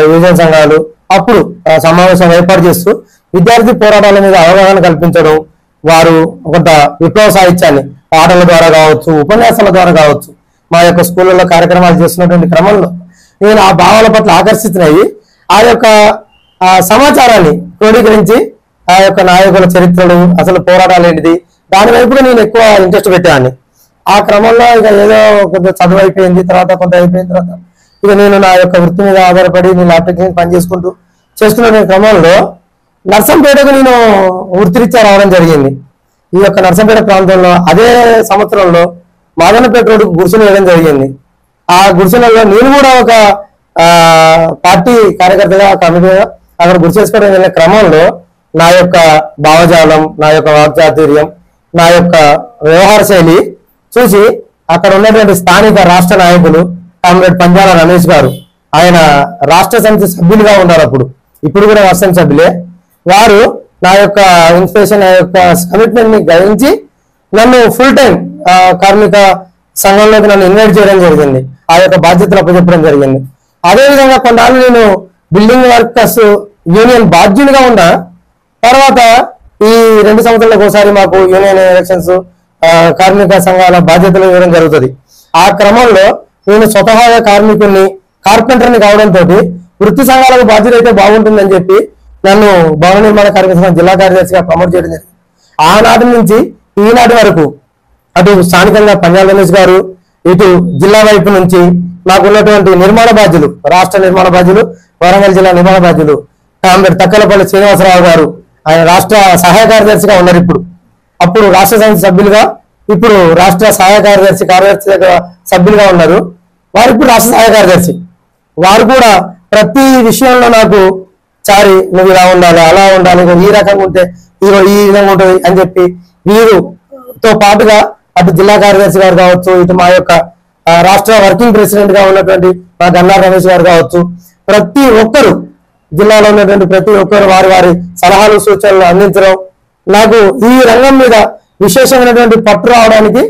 S3: యువజన సంఘాలు అప్పుడు సమావేశం ఏర్పాటు చేస్తూ విద్యార్థి పోరాటాల మీద అవగాహన కల్పించడం, వారు కొంత విప్లవ సాహిత్యాన్ని పాటల ద్వారా కావచ్చు, ఉపన్యాసాల ద్వారా కావచ్చు మా యొక్క స్కూళ్ళలో కార్యక్రమాలు చేస్తున్నటువంటి క్రమంలో నేను ఆ భావాల పట్ల ఆకర్షితులయ్యి ఆ యొక్క సమాచారాన్ని క్రోడీకరించి ఆ యొక్క నాయకుల చరిత్రలు, అసలు పోరాటాలు ఏంటిది, దాని వైపుగా నేను ఎక్కువ ఇంట్రెస్ట్ పెట్టాను. ఆ క్రమంలో ఇక ఏదో కొంత చదువు అయిపోయింది, తర్వాత కొంత అయిపోయిన తర్వాత ఇక నేను నా యొక్క వృత్తి మీద ఆధారపడి నేను ల్యాప్టాప్ పని చేసుకుంటూ చేస్తున్న క్రమంలో నర్సంపేటకు నేను వృత్తిరీత్యా రావడం జరిగింది. ఈ యొక్క నర్సంపేట ప్రాంతంలో అదే సంవత్సరంలో మాదనపేట రోడ్డుకు గుడిసెలు వేయడం జరిగింది. ఆ గుడిసెలలో నేను కూడా ఒక పార్టీ కార్యకర్తగా కమిటీగా అక్కడ గుడిసేసుకోవడం వెళ్ళిన క్రమంలో నా యొక్క భావజాలం, నా యొక్క వాక్చాతుర్యం, నా యొక్క వ్యవహార శైలి చూసి అక్కడ ఉన్నటువంటి స్థానిక రాష్ట్ర నాయకులు కామ్రేడ్ పంజాల రమేష్ గారు, ఆయన రాష్ట్ర సమితి సభ్యులుగా ఉన్నారు అప్పుడు, ఇప్పుడు కూడా రాష్ట్ర సమితి సభ్యులే. వారు నా యొక్క ఇన్స్పిరేషన్, నా యొక్క కమిట్మెంట్ ని గ్రహించి నన్ను ఫుల్ టైం కార్మిక సంఘంలోకి నన్ను ఇన్వైట్ చేయడం జరిగింది. ఆ యొక్క బాధ్యతలు అప్పచెప్పడం జరిగింది. అదేవిధంగా కొన్నాళ్ళు నేను బిల్డింగ్ వర్కర్స్ యూనియన్ బాధ్యునిగా ఉన్నా. తర్వాత ఈ 2 సంవత్సరాలకు ఒకసారి మాకు యూనియన్ ఎలక్షన్స్, కార్మిక సంఘాల బాధ్యతలు ఇవ్వడం జరుగుతుంది. ఆ క్రమంలో నేను స్వతహాగా కార్మికుల్ని, కార్పెంటర్ని కావడంతో వృత్తి సంఘాలకు బాధ్యత అయితే బాగుంటుందని చెప్పి నన్ను భవన నిర్మాణ కార్మిక సంఘం జిల్లా కార్యదర్శిగా ప్రమోట్ చేయడం జరిగింది. ఆనాటి నుంచి ఈనాటి వరకు అటు స్థానికంగా పంజాల రమేష్ గారు, ఇటు జిల్లా వైపు నుంచి నాకు ఉన్నటువంటి నిర్మాణ బాధ్యులు, రాష్ట్ర నిర్మాణ బాధ్యులు, వరంగల్ జిల్లా నిర్మాణ బాధ్యులు కామ్రేడ్ తక్కలపల్లి శ్రీనివాసరావు గారు, ఆయన రాష్ట్ర సహాయ కార్యదర్శిగా ఉన్నారు. అప్పుడు రాష్ట్ర సమితి సభ్యులుగా, ఇప్పుడు రాష్ట్ర సహాయ కార్యదర్శి సభ్యులుగా ఉన్నారు. వారు ఇప్పుడు రాష్ట్ర సహాయ కార్యదర్శి. వారు కూడా ప్రతి విషయంలో నాకు చారి నువ్వు ఇలా ఉండాలి, అలా ఉండాలి, ఈ రకంగా ఉంటే ఈ విధంగా ఉంటుంది అని చెప్పి వీరుతో పాటుగా అటు జిల్లా కార్యదర్శి గారు కావచ్చు, ఇటు మా యొక్క రాష్ట్ర వర్కింగ్ ప్రెసిడెంట్ గా ఉన్నటువంటి మా గన్నార్ రమేష్ గారు కావచ్చు, ప్రతి ఒక్కరు జిల్లాలో ఉన్నటువంటి ప్రతి ఒక్కరు వారి వారి సలహాలు సూచనలు అందించడం, నాకు ఈ రంగం మీద విశేషమైనటువంటి పట్టు రావడానికి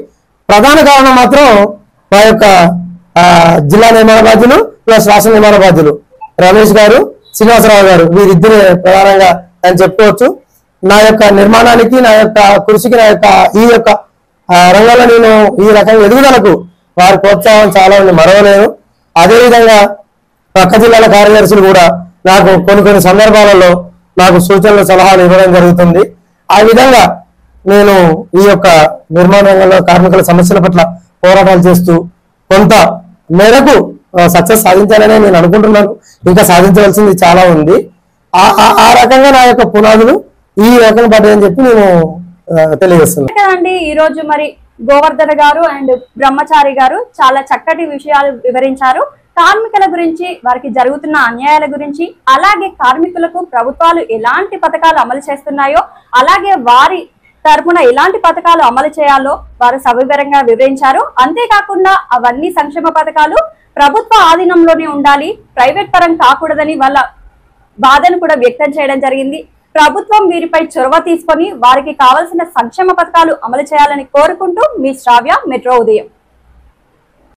S3: ప్రధాన కారణం మాత్రం మా యొక్క జిల్లా నిర్మాణ బాధ్యులు ప్లస్ రాష్ట్ర నిర్మాణ బాధ్యులు రమేష్ గారు, శ్రీనివాసరావు గారు, వీరిద్దరే ప్రధానంగా అని చెప్పుకోవచ్చు. నా యొక్క నిర్మాణానికి, నా యొక్క కృషికి, నా యొక్క ఈ యొక్క రంగంలో నేను ఈ రకంగా ఎదుగుదలకు వారి ప్రోత్సాహం చాలా ఉంది, మరవలేను. అదేవిధంగా పక్క జిల్లాల కార్యదర్శులు కూడా నాకు కొన్ని సందర్భాలలో నాకు సూచనలు, సలహాలు ఇవ్వడం జరుగుతుంది. ఆ విధంగా నేను ఈ యొక్క నిర్మాణ రంగంలో కార్మికుల సమస్యల పట్ల పోరాటాలు చేస్తూ కొంత మేరకు సక్సెస్ సాధించాలని నేను అనుకుంటున్నాను. ఇంకా సాధించవలసింది చాలా ఉంది. ఆ రకంగా నా యొక్క పునాదులు ఈ రకంగా పడ్డాయని చెప్పి నేను తెలియజేస్తున్నాను
S2: కదండి. ఈ రోజు మరి గోవర్ధన గారు అండ్ బ్రహ్మచారి గారు చాలా చక్కటి విషయాలు వివరించారు. కార్మికుల గురించి, వారికి జరుగుతున్న అన్యాయాల గురించి, అలాగే కార్మికులకు ప్రభుత్వాలు ఎలాంటి పథకాలు అమలు చేస్తున్నాయో, అలాగే వారి తరపున ఎలాంటి పథకాలు అమలు చేయాలో వారు సవివరంగా వివరించారు. అంతేకాకుండా అవన్నీ సంక్షేమ పథకాలు ప్రభుత్వ ఆధీనంలోనే ఉండాలి, ప్రైవేట్ పరం కాకూడదని వాళ్ళ బాధను కూడా వ్యక్తం చేయడం జరిగింది. ప్రభుత్వం వీరిపై చొరవ తీసుకొని వారికి కావాల్సిన సంక్షేమ పథకాలు అమలు చేయాలని కోరుకుంటూ మీ శ్రావ్య, మెట్రో ఉదయం.